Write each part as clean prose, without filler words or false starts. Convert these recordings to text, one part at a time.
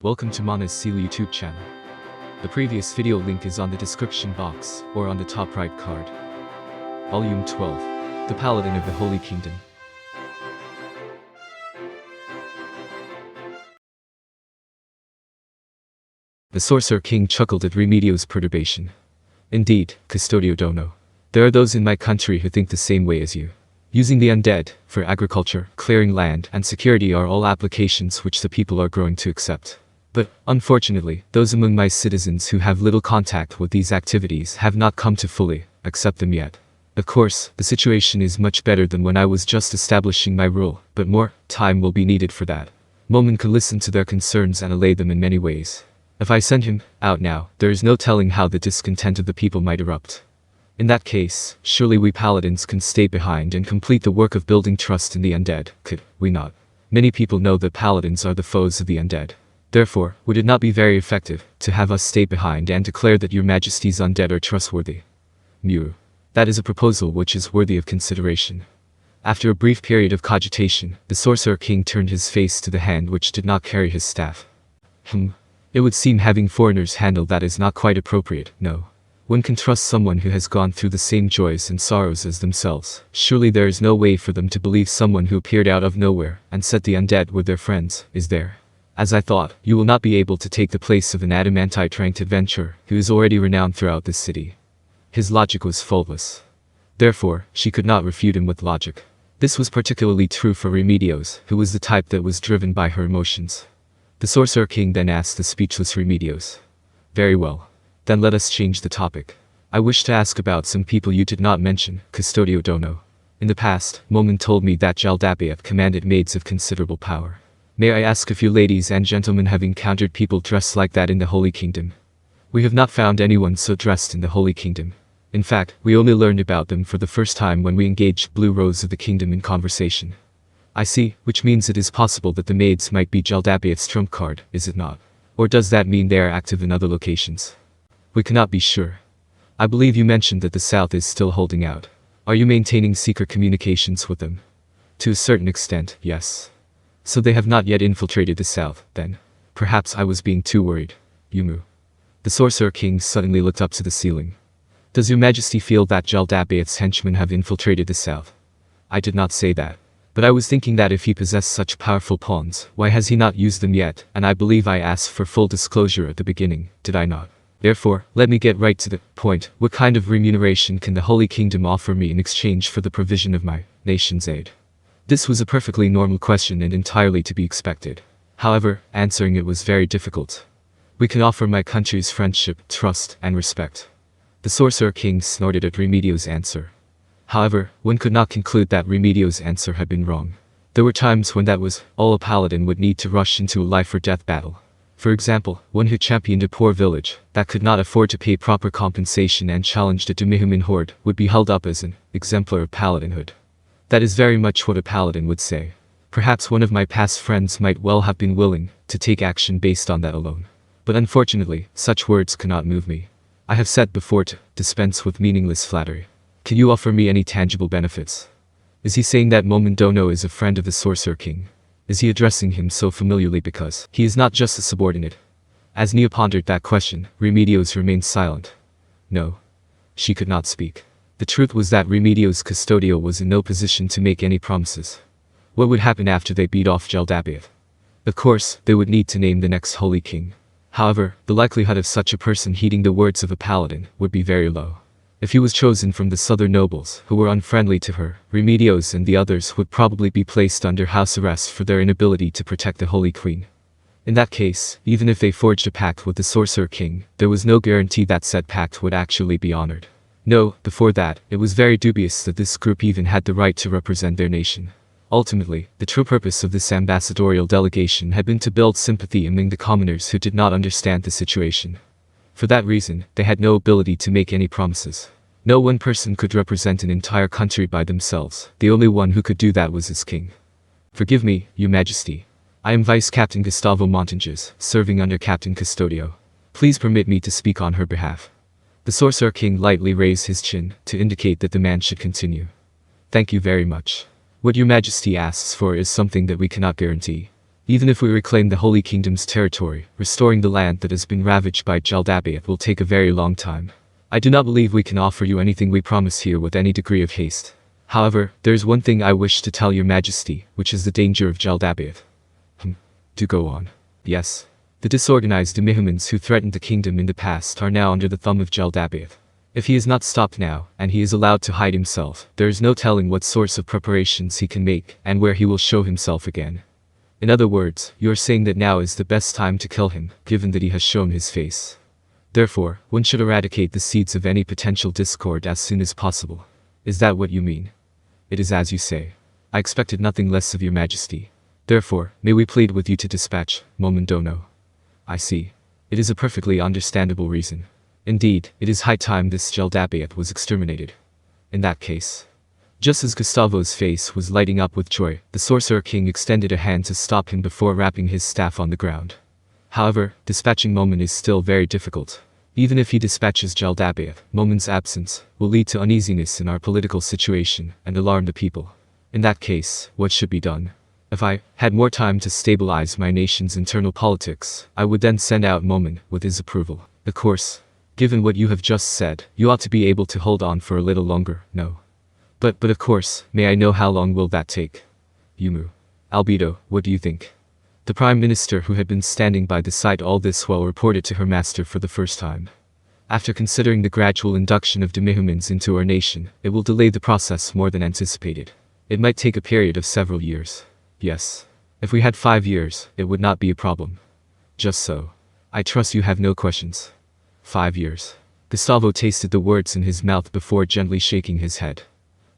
Welcome to Mana's Seal YouTube channel. The previous video link is on the description box or on the top right card. Volume 12. The Paladin of the Holy Kingdom. The Sorcerer King chuckled at Remedio's perturbation. Indeed, Custodio Dono. There are those in my country who think the same way as you. Using the undead for agriculture, clearing land, and security are all applications which the people are growing to accept. But, unfortunately, those among my citizens who have little contact with these activities have not come to fully accept them yet. Of course, the situation is much better than when I was just establishing my rule, but more time will be needed for that. Momin could listen to their concerns and allay them in many ways. If I send him out now, there is no telling how the discontent of the people might erupt. In that case, surely we paladins can stay behind and complete the work of building trust in the undead, could we not? Many people know that paladins are the foes of the undead. Therefore, would it not be very effective to have us stay behind and declare that your majesty's undead are trustworthy? Mew. That is a proposal which is worthy of consideration. After a brief period of cogitation, the Sorcerer King turned his face to the hand which did not carry his staff. It would seem having foreigners handle that is not quite appropriate, no. One can trust someone who has gone through the same joys and sorrows as themselves. Surely there is no way for them to believe someone who appeared out of nowhere and said the undead were their friends, is there? As I thought, you will not be able to take the place of an adamantite-ranked adventurer who is already renowned throughout this city. His logic was faultless. Therefore, she could not refute him with logic. This was particularly true for Remedios, who was the type that was driven by her emotions. The Sorcerer King then asked the speechless Remedios. Very well. Then let us change the topic. I wish to ask about some people you did not mention, Custodio Dono. In the past, Momin told me that Jaldabaoth commanded maids of considerable power. May I ask if you ladies and gentlemen have encountered people dressed like that in the Holy Kingdom? We have not found anyone so dressed in the Holy Kingdom. In fact, we only learned about them for the first time when we engaged Blue Rose of the Kingdom in conversation. I see, which means it is possible that the maids might be Jaldabaoth's trump card, is it not? Or does that mean they are active in other locations? We cannot be sure. I believe you mentioned that the South is still holding out. Are you maintaining secret communications with them? To a certain extent, yes. So they have not yet infiltrated the South, then. Perhaps I was being too worried. Yumu. The Sorcerer King suddenly looked up to the ceiling. Does your majesty feel that Jaldabaoth's henchmen have infiltrated the South? I did not say that. But I was thinking that if he possessed such powerful pawns, why has he not used them yet? And I believe I asked for full disclosure at the beginning, did I not? Therefore, let me get right to the point. What kind of remuneration can the Holy Kingdom offer me in exchange for the provision of my nation's aid? This was a perfectly normal question and entirely to be expected. However, answering it was very difficult. We can offer my country's friendship, trust, and respect. The Sorcerer King snorted at Remedio's answer. However, one could not conclude that Remedio's answer had been wrong. There were times when that was all a paladin would need to rush into a life-or-death battle. For example, one who championed a poor village that could not afford to pay proper compensation and challenged a Dumihuman horde would be held up as an exemplar of paladinhood. That is very much what a paladin would say. Perhaps one of my past friends might well have been willing to take action based on that alone. But unfortunately, such words cannot move me. I have said before to dispense with meaningless flattery. Can you offer me any tangible benefits? Is he saying that Momin Dono is a friend of the Sorcerer King? Is he addressing him so familiarly because he is not just a subordinate? As Nia pondered that question, Remedios remained silent. No. She could not speak. The truth was that Remedio's Custodio was in no position to make any promises. What would happen after they beat off Jaldabaoth? Of course, they would need to name the next Holy King. However, the likelihood of such a person heeding the words of a paladin would be very low. If he was chosen from the southern nobles who were unfriendly to her, Remedios and the others would probably be placed under house arrest for their inability to protect the Holy Queen. In that case, even if they forged a pact with the Sorcerer King, there was no guarantee that said pact would actually be honored. No, before that, it was very dubious that this group even had the right to represent their nation. Ultimately, the true purpose of this ambassadorial delegation had been to build sympathy among the commoners who did not understand the situation. For that reason, they had no ability to make any promises. No one person could represent an entire country by themselves. The only one who could do that was its king. Forgive me, your majesty. I am Vice Captain Gustavo Montages, serving under Captain Custodio. Please permit me to speak on her behalf. The Sorcerer King lightly raised his chin to indicate that the man should continue. Thank you very much. What your majesty asks for is something that we cannot guarantee. Even if we reclaim the Holy Kingdom's territory, restoring the land that has been ravaged by Jaldabaoth will take a very long time. I do not believe we can offer you anything we promise here with any degree of haste. However, there is one thing I wish to tell your majesty, which is the danger of Jaldabaoth. Do go on. Yes. The disorganized Demihumans who threatened the kingdom in the past are now under the thumb of Jaldabaoth. If he is not stopped now, and he is allowed to hide himself, there is no telling what sorts of preparations he can make, and where he will show himself again. In other words, you are saying that now is the best time to kill him, given that he has shown his face. Therefore, one should eradicate the seeds of any potential discord as soon as possible. Is that what you mean? It is as you say. I expected nothing less of your majesty. Therefore, may we plead with you to dispatch Momendono. I see. It is a perfectly understandable reason. Indeed, it is high time this Jaldabaoth was exterminated. In that case. Just as Gustavo's face was lighting up with joy, the Sorcerer King extended a hand to stop him before rapping his staff on the ground. However, dispatching Momen is still very difficult. Even if he dispatches Jaldabaoth, Momen's absence will lead to uneasiness in our political situation and alarm the people. In that case, what should be done? If I had more time to stabilize my nation's internal politics, I would then send out Momen with his approval. Of course, given what you have just said, you ought to be able to hold on for a little longer, no? But of course, may I know how long will that take? Yumu. Albedo, what do you think? The Prime Minister who had been standing by the side all this while reported to her master for the first time. After considering the gradual induction of Demihumans into our nation, it will delay the process more than anticipated. It might take a period of several years. Yes. If we had 5 years, it would not be a problem. Just so. I trust you have no questions. 5 years. Gustavo tasted the words in his mouth before gently shaking his head.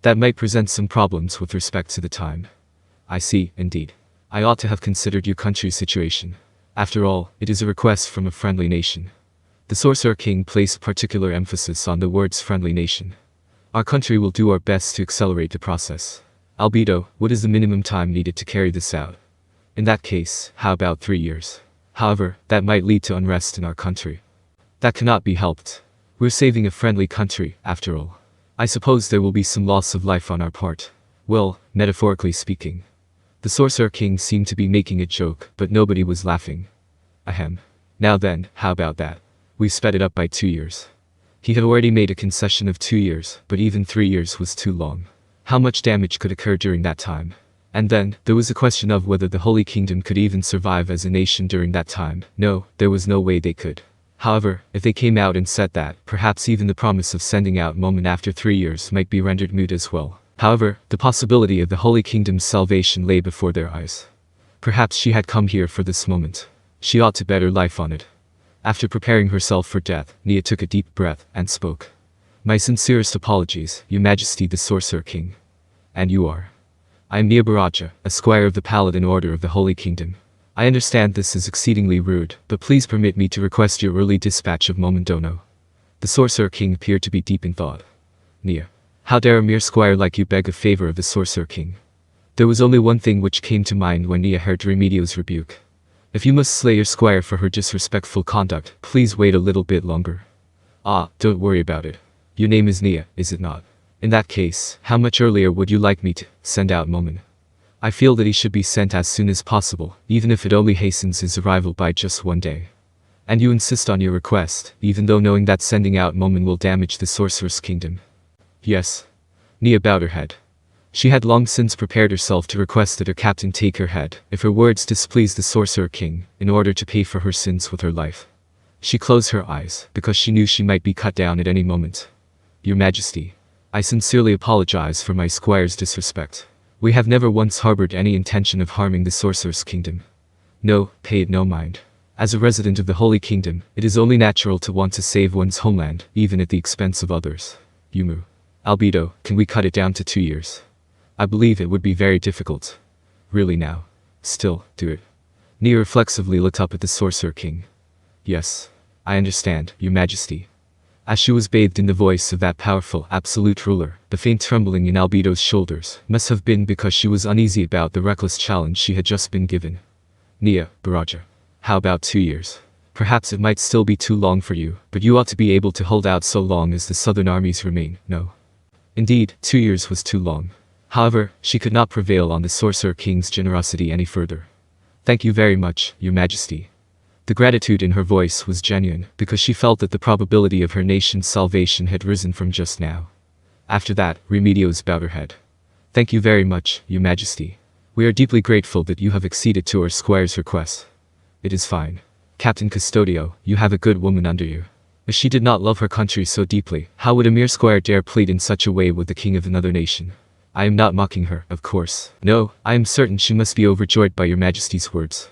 That might present some problems with respect to the time. I see, indeed. I ought to have considered your country's situation. After all, it is a request from a friendly nation. The Sorcerer King placed particular emphasis on the words friendly nation. Our country will do our best to accelerate the process. Albedo, what is the minimum time needed to carry this out? In that case, how about 3 years? However, that might lead to unrest in our country. That cannot be helped. We're saving a friendly country, after all. I suppose there will be some loss of life on our part. Well, metaphorically speaking. The Sorcerer King seemed to be making a joke, but nobody was laughing. Ahem. Now then, how about that? We sped it up by 2 years. He had already made a concession of 2 years, but even 3 years was too long. How much damage could occur during that time? And then, there was a question of whether the Holy Kingdom could even survive as a nation during that time. No, there was no way they could. However, if they came out and said that, perhaps even the promise of sending out Momen after 3 years might be rendered moot as well. However, the possibility of the Holy Kingdom's salvation lay before their eyes. Perhaps she had come here for this moment. She ought to bet her life on it. After preparing herself for death, Nia took a deep breath and spoke. My sincerest apologies, Your Majesty the Sorcerer King. And you are? I am Nia Baraja, a squire of the Paladin Order of the Holy Kingdom. I understand this is exceedingly rude, but please permit me to request your early dispatch of Momendono. The Sorcerer King appeared to be deep in thought. Nia. How dare a mere squire like you beg a favor of the Sorcerer King? There was only one thing which came to mind when Nia heard Remedio's rebuke. If you must slay your squire for her disrespectful conduct, please wait a little bit longer. Ah, don't worry about it. Your name is Nia, is it not? In that case, how much earlier would you like me to send out Momen? I feel that he should be sent as soon as possible, even if it only hastens his arrival by just 1 day. And you insist on your request, even though knowing that sending out Momen will damage the Sorcerer's Kingdom. Yes. Nia bowed her head. She had long since prepared herself to request that her captain take her head, if her words displeased the Sorcerer King, in order to pay for her sins with her life. She closed her eyes, because she knew she might be cut down at any moment. Your Majesty, I sincerely apologize for my squire's disrespect. We have never once harbored any intention of harming the Sorcerer's Kingdom. No, pay it no mind. As a resident of the Holy Kingdom, it is only natural to want to save one's homeland, even at the expense of others. Yumu. Albedo, can we cut it down to 2 years? I believe it would be very difficult. Really now. Still, do it. Nia reflexively looked up at the Sorcerer King. Yes. I understand, Your Majesty. As she was bathed in the voice of that powerful, absolute ruler, the faint trembling in Albedo's shoulders must have been because she was uneasy about the reckless challenge she had just been given. Nia, Baraja. How about 2 years? Perhaps it might still be too long for you, but you ought to be able to hold out so long as the southern armies remain, no? Indeed, 2 years was too long. However, she could not prevail on the Sorcerer King's generosity any further. Thank you very much, Your Majesty. The gratitude in her voice was genuine, because she felt that the probability of her nation's salvation had risen from just now. After that, Remedios bowed her head. Thank you very much, Your Majesty. We are deeply grateful that you have acceded to our squire's request. It is fine. Captain Custodio, you have a good woman under you. If she did not love her country so deeply, how would a mere squire dare plead in such a way with the king of another nation? I am not mocking her, of course. No, I am certain she must be overjoyed by Your Majesty's words.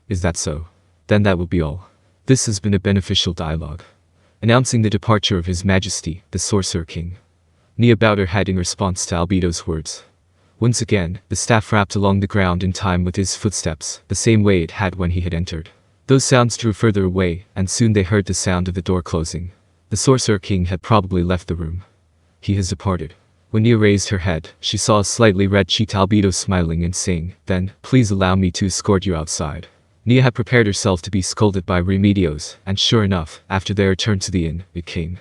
Is that so? Then that will be all. This has been a beneficial dialogue. Announcing the departure of His Majesty, the Sorcerer King. Nia bowed her head in response to Albedo's words. Once again, the staff rapped along the ground in time with his footsteps, the same way it had when he had entered. Those sounds drew further away, and soon they heard the sound of the door closing. The Sorcerer King had probably left the room. He has departed. When Nia raised her head, she saw a slightly red-cheeked Albedo smiling and saying, "Then, please allow me to escort you outside." Nia had prepared herself to be scolded by Remedios, and sure enough, after their return to the inn, it came.